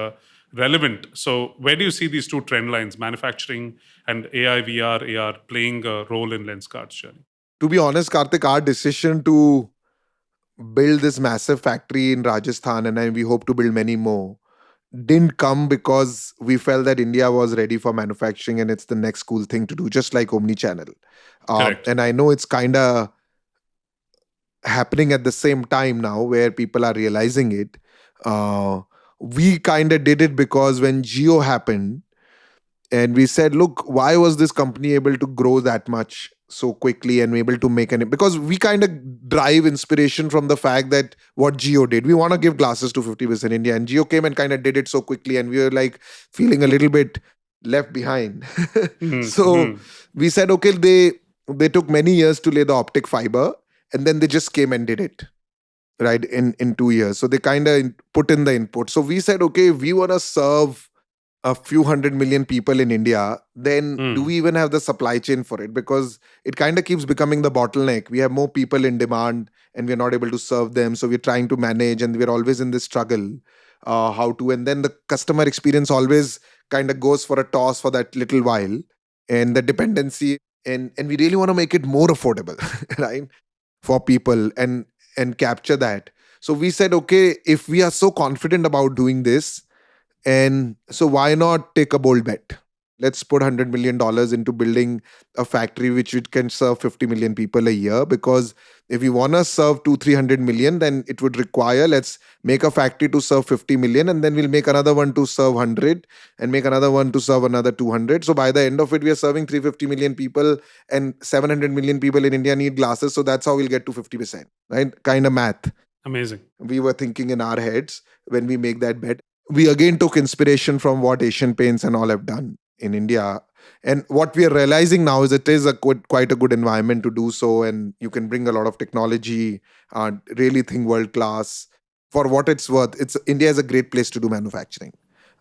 S2: relevant. So where do you see these two trend lines, manufacturing and AI, VR, AR, playing a role in Lenskart's journey?
S1: To be honest, Karthik, our decision to build this massive factory in Rajasthan, and then we hope to build many more, didn't come because we felt that India was ready for manufacturing and it's the next cool thing to do, just like omni-channel.
S2: Correct.
S1: And I know it's kind of happening at the same time now where people are realizing it. Uh, we kind of did it because when Geo happened, and we said, look, why was this company able to grow that much so quickly and able to make an, because we kind of drive inspiration from the fact that what Geo did, we want to give glasses to 50% India, and Geo came and kind of did it so quickly, and we were like feeling a little bit left behind. So
S2: Mm-hmm.
S1: we said, okay, they took many years to lay the optic fiber, and then they just came and did it right in 2 years. So they kind of put in the input. So we said, okay, if we want to serve a few 100 million people in India, then do we
S2: Mm.
S1: even have the supply chain for it? Because it kind of keeps becoming the bottleneck. We have more people in demand and we're not able to serve them. So we're trying to manage and we're always in this struggle how to. And then the customer experience always kind of goes for a toss for that little while. And the dependency, and we really want to make it more affordable, right? For people. And and capture that. So we said, okay, if we are so confident about doing this, and so why not take a bold bet? Let's put $100 million into building a factory which it can serve 50 million people a year. Because if we want to serve 300 million, then it would require, let's make a factory to serve 50 million, and then we'll make another one to serve 100, and make another one to serve another 200. So by the end of it, we are serving 350 million people, and 700 million people in India need glasses. So that's how we'll get to 50%, right? Kind of math
S2: Amazing.
S1: we were thinking in our heads when we make that bet. We again took inspiration from what Asian Paints and all have done in India. And what we are realizing now is it is quite a good environment to do so. And you can bring a lot of technology, really think world class. For what it's worth, India is a great place to do manufacturing.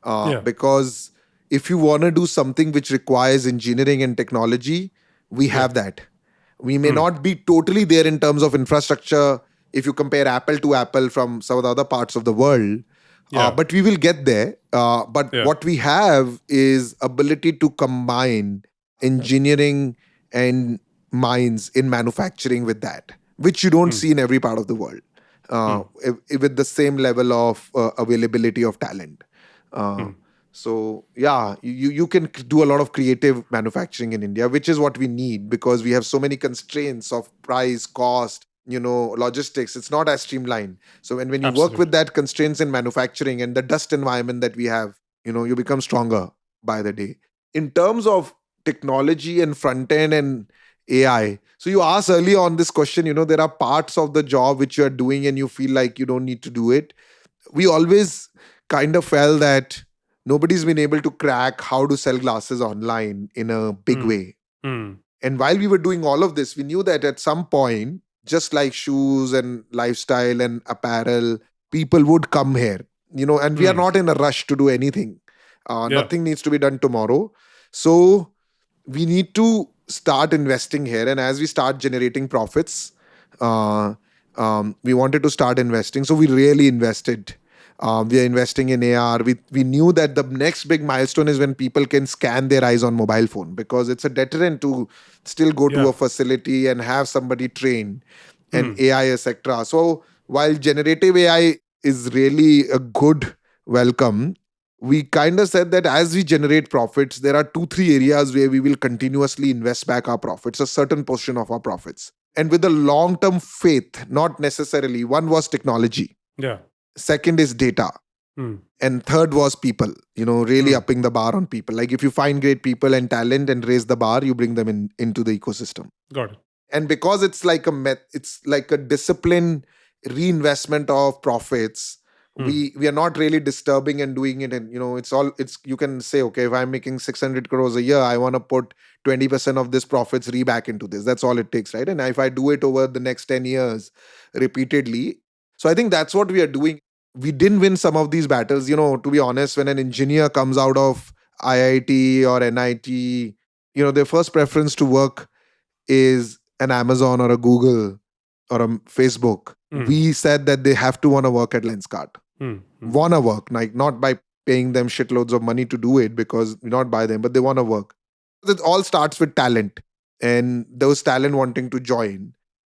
S2: Yeah.
S1: Because if you want to do something which requires engineering and technology, we
S2: Yeah.
S1: have that. We may not be totally there in terms of infrastructure if you compare apple to apple from some of the other parts of the world,
S2: Yeah.
S1: but we will get there. But
S2: Yeah.
S1: what we have is ability to combine engineering and minds in manufacturing with that, which you don't see in every part of the world, with the same level of availability of talent. Uh, so yeah, you can do a lot of creative manufacturing in India, which is what we need because we have so many constraints of price, cost, logistics. It's not as streamlined. So when you work with
S2: Absolutely.
S1: that constraints in manufacturing and the dust environment that we have, you become stronger by the day. In terms of technology and front end and AI. So you asked earlier on this question, there are parts of the job which you are doing and you feel like you don't need to do it. We always kind of felt that nobody's been able to crack how to sell glasses online in a big
S2: Mm.
S1: way.
S2: Mm.
S1: And while we were doing all of this, we knew that at some point, just like shoes and lifestyle and apparel, people would come here, and we are
S2: Mm.
S1: not in a rush to do anything.
S2: Yeah.
S1: Nothing needs to be done tomorrow. So we need to start investing here. And as we start generating profits, uh, we wanted to start investing. So we really invested. We are investing in AR. We knew that the next big milestone is when people can scan their eyes on mobile phone, because it's a deterrent to still go to
S2: Yeah.
S1: a facility and have somebody trained and
S2: Mm.
S1: AI, etc. So while generative AI is really a good welcome, we kind of said that as we generate profits, there are 2 3 areas where we will continuously invest back our profits, a certain portion of our profits, and with a long term faith. Not necessarily, one was technology,
S2: Yeah.
S1: second is data,
S2: Mm.
S1: and third was people, really
S2: Mm.
S1: upping the bar on people. Like if you find great people and talent and raise the bar, you bring them into the ecosystem.
S2: Got it.
S1: And because it's like it's like a disciplined reinvestment of profits,
S2: Mm.
S1: we are not really disturbing and doing it. And it's you can say, okay, if I'm making 600 crores a year, I want to put 20% of this profits back into this. That's all it takes, right? And if I do it over the next 10 years repeatedly, so I think that's what we are doing. We didn't win some of these battles, to be honest. When an engineer comes out of IIT or NIT, their first preference to work is an Amazon or a Google or a Facebook.
S2: Mm.
S1: We said that they have to want to work at Lenskart.
S2: Mm. Mm.
S1: Want to work, like not by paying them shitloads of money to do it, because we not by them, but they want to work. It all starts with talent and those talent wanting to join.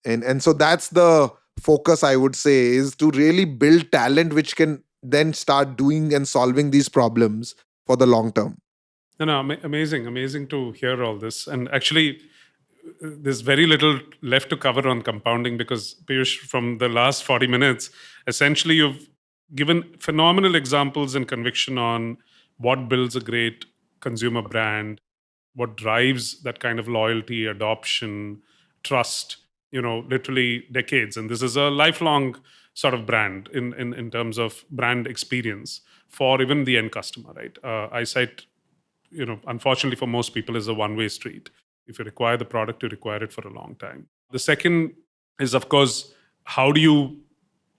S1: And so that's the focus, I would say, is to really build talent which can then start doing and solving these problems for the long term.
S2: No, no, amazing, amazing to hear all this. And actually, there's very little left to cover on compounding because Piyush, from the last 40 minutes, essentially you've given phenomenal examples and conviction on what builds a great consumer brand, what drives that kind of loyalty, adoption, trust, literally decades. And this is a lifelong sort of brand in terms of brand experience for even the end customer, right? Eyesight, unfortunately for most people is a one-way street. If you require the product, you require it for a long time. The second is, of course, how do you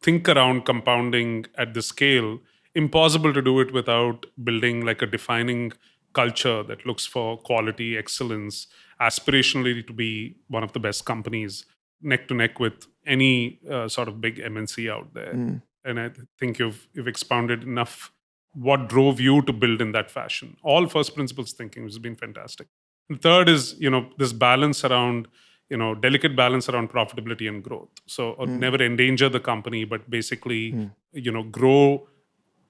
S2: think around compounding at this scale? Impossible to do it without building like a defining culture that looks for quality, excellence, aspirationally to be one of the best companies neck to neck with any sort of big MNC out there.
S1: Mm.
S2: And I think you've expounded enough what drove you to build in that fashion. All first principles thinking, which has been fantastic. And third is, this balance around delicate balance around profitability and growth. So never endanger the company, but basically, grow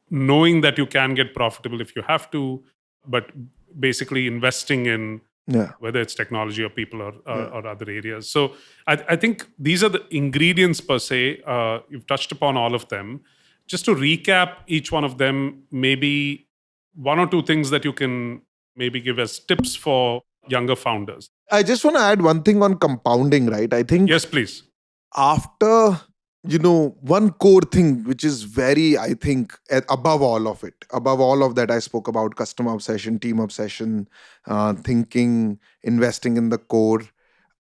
S2: knowing that you can get profitable if you have to, but basically investing in
S1: Yeah.
S2: whether it's technology or people or,
S1: Yeah.
S2: or other areas. So I think these are the ingredients per se. You've touched upon all of them. Just to recap each one of them, maybe one or two things that you can maybe give as tips for younger founders.
S1: I just want to add one thing on compounding, right? I think
S2: Yes, please.
S1: after, one core thing which is very, I think, above all of it, above all of that I spoke about, customer obsession, team obsession, thinking, investing in the core,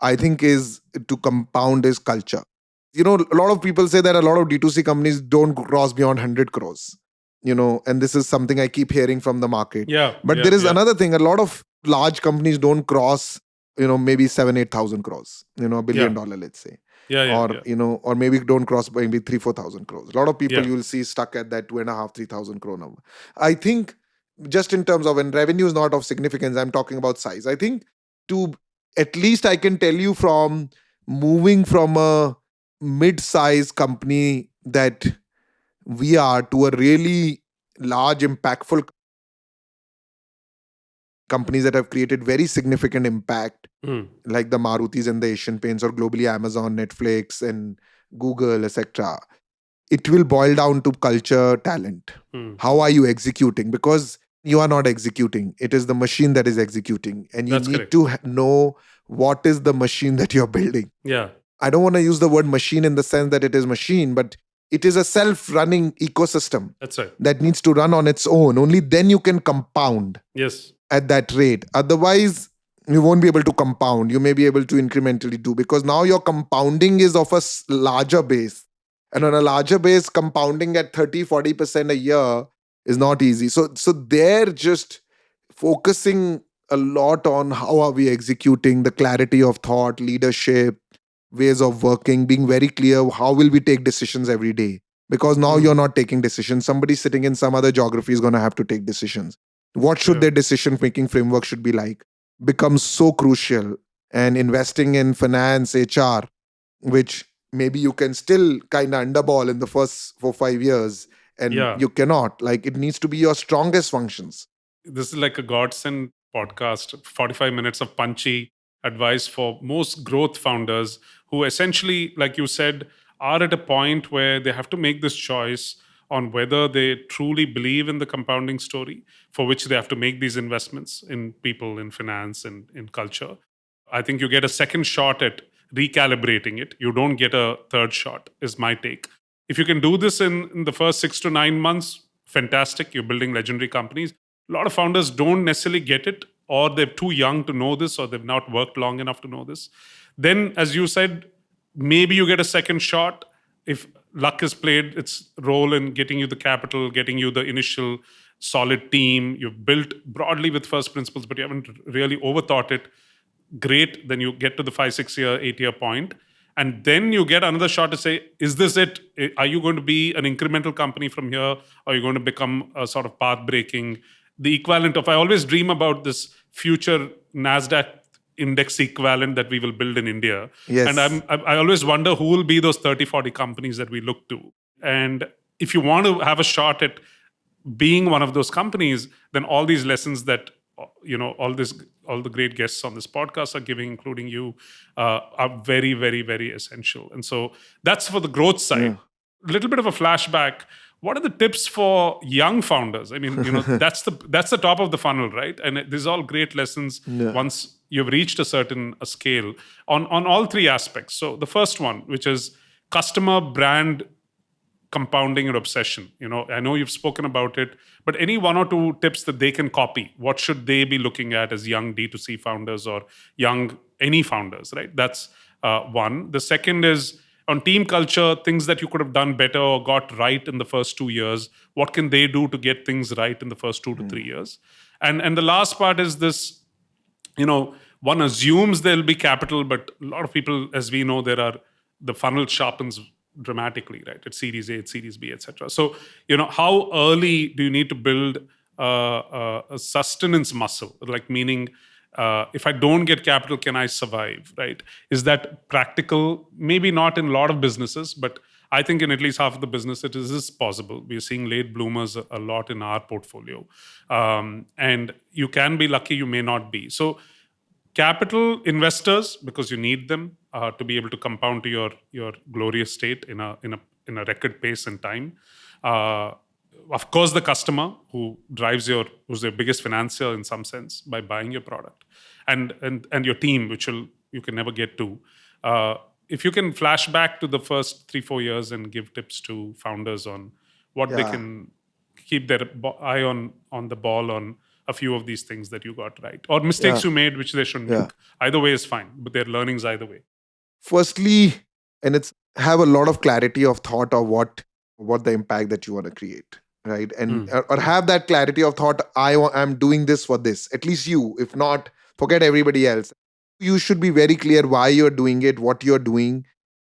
S1: I think is to compound is culture. A lot of people say that a lot of D2C companies don't cross beyond 100 crores, and this is something I keep hearing from the market.
S2: Yeah,
S1: But
S2: yeah,
S1: there is
S2: yeah,
S1: another thing, a lot of large companies don't cross, maybe 7 8,000 crores, $1 billion,
S2: yeah,
S1: let's say,
S2: yeah, yeah,
S1: or
S2: yeah,
S1: or maybe don't cross by maybe 3 4,000 crores. A lot of people
S2: yeah.
S1: you will see stuck at that 2.5 3,000 crore number. I think just in terms of, when revenue is not of significance, I'm talking about size. I think, to at least I can tell you, from moving from a mid-size company that we are to a really large impactful companies that have created very significant impact,
S2: Mm,
S1: like the Marutis and the Asian Paints, or globally Amazon, Netflix, and Google, etc. It will boil down to culture, talent.
S2: mm.
S1: How are you executing? Because you are not executing, it is the machine that is executing, and you
S2: That's
S1: need
S2: correct.
S1: to know what is the machine that you're building.
S2: Yeah,
S1: I don't want to use the word machine in the sense that it is machine, but it is a self-running ecosystem
S2: that's right.
S1: that needs to run on its own. Only then you can compound
S2: Yes.
S1: at that rate. Otherwise, you won't be able to compound. You may be able to incrementally do, because now your compounding is of a larger base. And on a larger base, compounding at 30 40% a year is not easy. So they're just focusing a lot on how are we executing, the clarity of thought, leadership, ways of working, being very clear how will we take decisions every day. Because now
S2: Mm,
S1: you're not taking decisions. Somebody sitting in some other geography is going to have to take decisions. What should
S2: yeah.
S1: their decision making framework should be like becomes so crucial. And investing in finance, HR, which maybe you can still kind of underball in the first 4 5 years, and
S2: Yeah.
S1: you cannot, like, it needs to be your strongest functions.
S2: This is like a godsend podcast, 45 minutes of punchy advice for most growth founders who essentially, like you said, are at a point where they have to make this choice on whether they truly believe in the compounding story, for which they have to make these investments in people, in finance, and in culture. I think you get a second shot at recalibrating it. You don't get a third shot, is my take. If you can do this in the first 6 to 9 months, fantastic. You're building legendary companies. A lot of founders don't necessarily get it, or they're too young to know this, or they've not worked long enough to know this. Then, as you said, maybe you get a second shot if luck has played its role in getting you the capital, getting you the initial solid team. You've built broadly with first principles, but you haven't really overthought it. Great. Then you get to the 5 6 year 8 year point, and then you get another shot to say, is this it? Are you going to be an incremental company from here, or are you going to become a sort of path breaking, the equivalent of, I always dream about this future Nasdaq index equivalent that we will build in India. And
S1: Yes.
S2: I always wonder who will be those 30 40 companies that we look to. And if you want to have a shot at being one of those companies, then all these lessons that all the great guests on this podcast are giving, including you, are very, very, very essential. And so that's for the growth side.
S1: Yeah.
S2: A little bit of a flashback. What are the tips for young founders? I mean, that's the top of the funnel, right? And these are all great lessons
S1: Yeah.
S2: once you've reached a certain scale on all three aspects. So the first one, which is customer brand compounding and obsession. I know you've spoken about it, but any one or two tips that they can copy? What should they be looking at as young D2C founders, or young any founders, right? That's one. The second is on team culture, things that you could have done better or got right in the first 2 years. What can they do to get things right in the first 2 to 3 years? And the last part is this, one assumes there'll be capital, but a lot of people, as we know, the funnel sharpens dramatically, right? At Series A, at Series B, etc. So, how early do you need to build a sustenance muscle? Like, meaning, If I don't get capital, can I survive? Right? Is that practical? Maybe not in a lot of businesses, but I think in at least half of the business, it is possible. We're seeing late bloomers a lot in our portfolio, and you can be lucky, you may not be. So capital investors, because you need them to be able to compound to your glorious state in a record pace and time. Uh, of course, the customer who's your biggest financier in some sense by buying your product, and your team, which you can never get to. If you can flash back to the first 3-4 years and give tips to founders on what they
S1: Yeah,
S2: can keep their eye on the ball on a few of these things that you got right, or mistakes
S1: yeah,
S2: you made which they shouldn't
S1: yeah.
S2: make. Either way is fine, but they're learnings either way.
S1: Firstly, and it's have a lot of clarity of thought of what the impact that you want to create, right? And
S2: Hmm.
S1: or have that clarity of thought. I'm doing this for this. At least you. If not, forget everybody else. You should be very clear why you're doing it, what you're doing,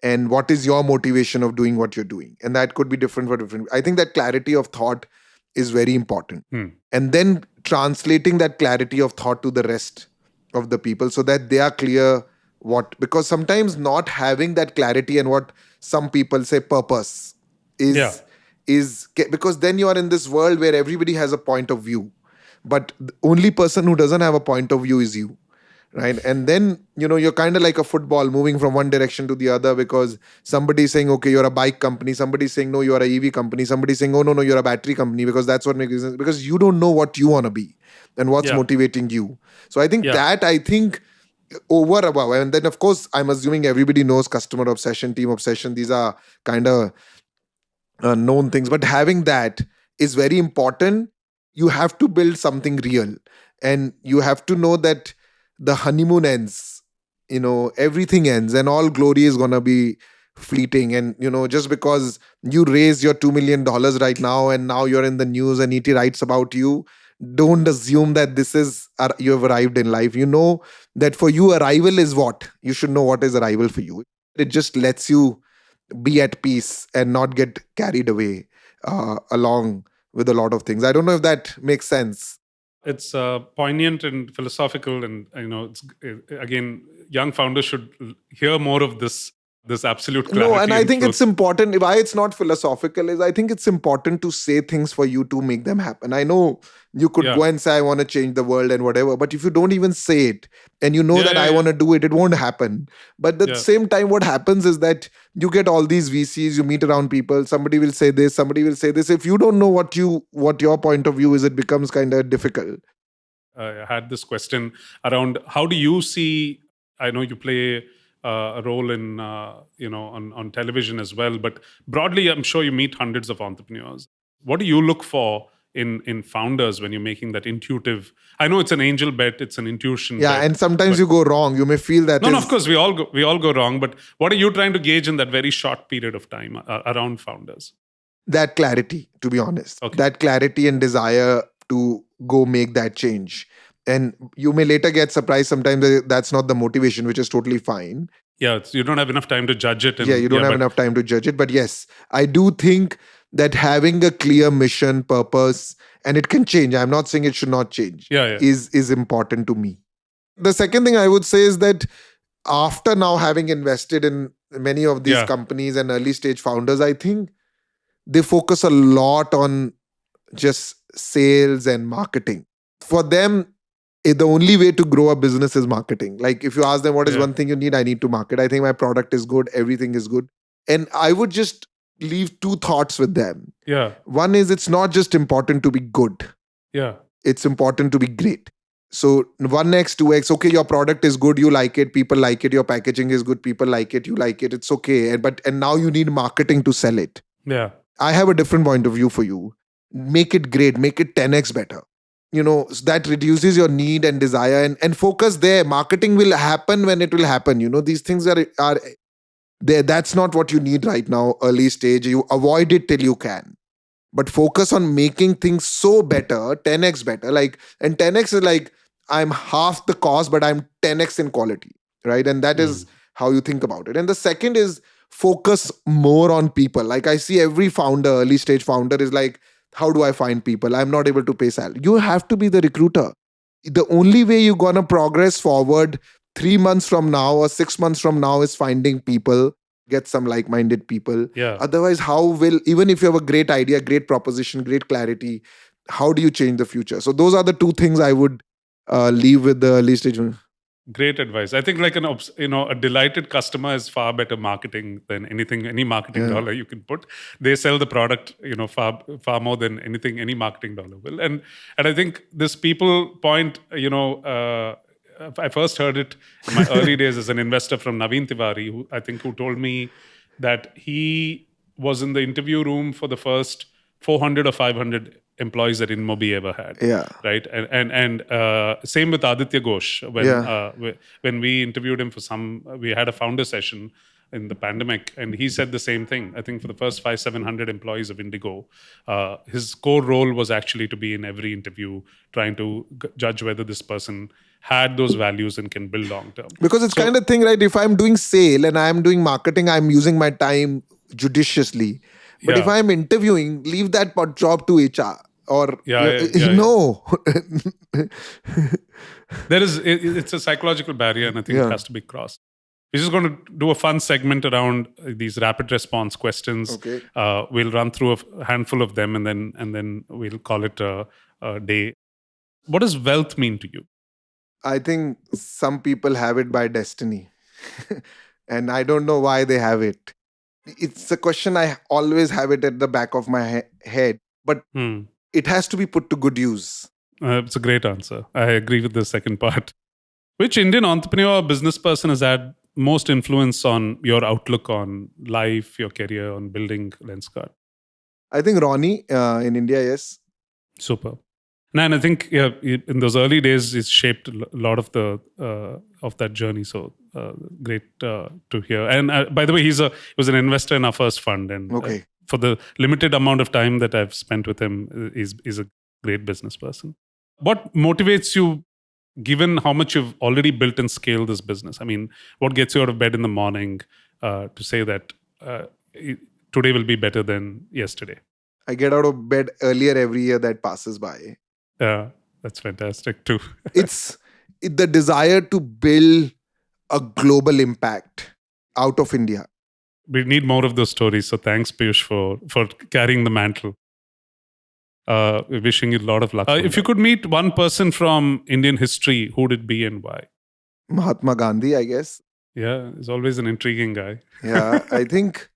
S1: and what is your motivation of doing what you're doing. And that could be different for different. I think that clarity of thought is very important.
S2: Hmm.
S1: And then translating that clarity of thought to the rest of the people so that they are clear what, because sometimes not having that clarity and what some people say purpose
S2: Yeah.
S1: is because then you are in this world where everybody has a point of view, but the only person who doesn't have a point of view is you, right? And then you're kind of like a football moving from one direction to the other, because somebody's saying, okay, you're a bike company, somebody's saying, no, you're a EV company, somebody's saying, oh, no, no, you're a battery company, because that's what makes sense, because you don't know what you want to be and what's
S2: Yeah.
S1: motivating you. So
S2: Yeah.
S1: I think over above, and then of course I'm assuming everybody knows customer obsession, team obsession, these are kind of known things, but having that is very important. You have to build something real, and you have to know that the honeymoon ends, everything ends, and all glory is gonna be fleeting. And just because you raise your $2 million right now and now you're in the news and ET writes about you, don't assume that this is you have arrived in life. That for you arrival is what you should know, what is arrival for you. It just lets you be at peace and not get carried away along with a lot of things. I don't know if that makes sense.
S2: It's poignant and philosophical, and it's again, young founders should hear more of this absolute
S1: No, and
S2: clarity
S1: I
S2: and
S1: think it's
S2: truth.
S1: important. Why it's not philosophical is I think it's important to say things for you to make them happen. I know you could
S2: Yeah.
S1: go and say, I want to change the world and whatever, but if you don't even say it and you know
S2: Yeah.
S1: that
S2: Yeah.
S1: I
S2: Yeah.
S1: want to do it, it won't happen. But at the
S2: Yeah.
S1: same time, what happens is that you get all these VCs, you meet around people, somebody will say this, somebody will say this. If you don't know what your point of view is, it becomes kind of difficult.
S2: I had this question around how do you see? I know you play a role in on television as well, but broadly, I'm sure you meet hundreds of entrepreneurs. What do you look for in founders when you're making that intuitive? I know it's an angel bet, it's an intuition
S1: Yeah,
S2: bet,
S1: and sometimes
S2: but
S1: you go wrong. You may feel that
S2: no, no, of
S1: is
S2: course we all go wrong. But what are you trying to gauge in that very short period of time around founders?
S1: that clarity, to be honest,
S2: Okay.
S1: that clarity and desire to go make that change. And you may later get surprised sometimes that that's not the motivation, which is totally fine.
S2: Yeah, you don't have enough time to judge it,
S1: Yeah,
S2: and
S1: you don't
S2: yeah,
S1: have
S2: but
S1: enough time to judge it. But yes, I do think that having a clear mission, purpose, and it can change. I'm not saying it should not change,
S2: yeah, yeah,
S1: is important to me. The second thing I would say is that after now having invested in many of these
S2: yeah,
S1: companies and early stage founders, I think they focus a lot on just sales and marketing. For them, the only way to grow a business is marketing. Like if you ask them what is
S2: yeah,
S1: one thing you need, I need to market. I think my product is good, everything is good. And I would just leave two thoughts with them.
S2: yeah,
S1: One is it's not just important to be good,
S2: yeah,
S1: it's important to be great. So 1x, 2x, okay, your product is good, you like it, people like it, your packaging is good, people like it, you like it, it's okay. And now you need marketing to sell it.
S2: yeah,
S1: I have a different point of view for you. Make it great, make it 10x better. That reduces your need and desire, and focus there. Marketing will happen when it will happen. These things are there. That's not what you need right now, early stage. You avoid it till you can. But focus on making things so better, 10x better. Like, and 10x is like I'm half the cost, but I'm 10x in quality, right? And that
S2: mm,
S1: is how you think about it. And the second is focus more on people. Like I see every founder, early stage founder is like, how do I find people? I'm not able to pay salary. You have to be the recruiter. the only way you're gonna progress forward 3 months from now or 6 months from now is finding people, get some like-minded people.
S2: Yeah.
S1: Otherwise, how will, even if you have a great idea, great proposition, great clarity, how do you change the future? So those are the two things I would leave with the early stage.
S2: Great advice. I think like a delighted customer is far better marketing than anything, any marketing
S1: Yeah.
S2: dollar you can put. They sell the product, far more than anything, any marketing dollar will. And I think this people point, I first heard it in my early days as an investor from Naveen Tiwari, who told me that he was in the interview room for the first 400 or 500 employees that InMobi ever had.
S1: Yeah.
S2: Right. And same with Aditya Ghosh.
S1: Yeah.
S2: When we interviewed him we had a founder session in the pandemic, and he said the same thing. I think for the first 500-700 employees of Indigo, his core role was actually to be in every interview, trying to judge whether this person had those values and can build long term.
S1: Because it's kind of thing, right? If I'm doing sale and I'm doing marketing, I'm using my time judiciously. But if
S2: Yeah.
S1: I'm interviewing, leave that job to HR or
S2: Yeah.
S1: no.
S2: It's a psychological barrier, and I think it
S1: Yeah.
S2: has to be crossed. We're just going to do a fun segment around these rapid response questions.
S1: Okay.
S2: We'll run through a handful of them, and then we'll call it a day. What does wealth mean to you?
S1: I think some people have it by destiny. And I don't know why they have it. It's a question I always have it at the back of my head, but it has to be put to good use.
S2: It's a great answer. I agree with the second part. Which Indian entrepreneur or business person has had most influence on your outlook on life, your career, on building Lenskart?
S1: I think Ronnie in India, yes.
S2: Super. And I think in those early days, it shaped a lot of the of that journey. So great to hear. And by the way, he was an investor in our first fund, and
S1: Okay.
S2: For the limited amount of time that I've spent with him, is a great business person. What motivates you, given how much you've already built and scaled this business? I mean, what gets you out of bed in the morning to say that today will be better than yesterday?
S1: I get out of bed earlier every year that passes by.
S2: Yeah, that's fantastic too.
S1: It's the desire to build a global impact out of India.
S2: We need more of those stories. So thanks, Peyush, for carrying the mantle. Wishing you a lot of luck. If you could meet one person from Indian history, who would it be and why?
S1: Mahatma Gandhi, I guess.
S2: Yeah, he's always an intriguing guy.
S1: Yeah, I think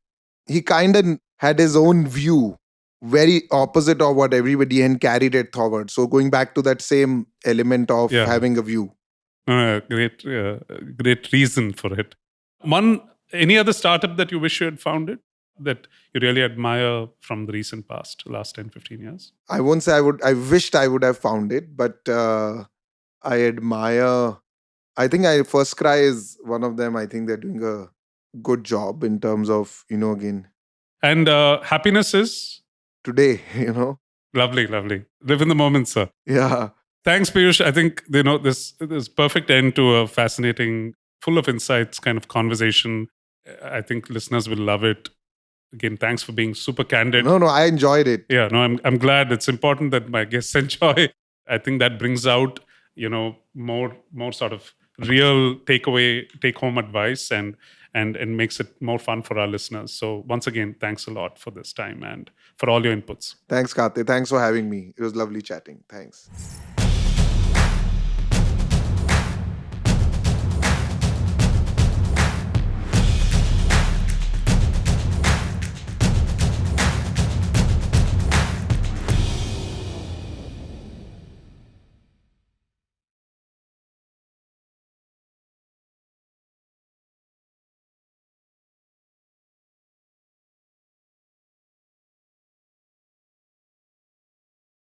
S1: he kind of had his own view, very opposite of what everybody, and carried it forward. So going back to that same element of having a view.
S2: Great reason for it. Any other startup that you wish you had founded that you really admire from the recent past, last 10, 15 years?
S1: I won't say I wished I would have found it, but I admire, I think First Cry is one of them. I think they're doing a good job in terms of, again.
S2: And happiness is?
S1: Today,
S2: Lovely. Live in the moment, sir.
S1: Yeah.
S2: Thanks, Peyush. I think, this perfect end to a fascinating, full of insights kind of conversation. I think listeners will love it. Again, thanks for being super candid.
S1: No, I enjoyed it.
S2: Yeah, no, I'm glad. It's important that my guests enjoy. I think that brings out, more sort of real take home advice and makes it more fun for our listeners. So once again, thanks a lot for this time and for all your inputs.
S1: Thanks, Karthik. Thanks for having me. It was lovely chatting. Thanks.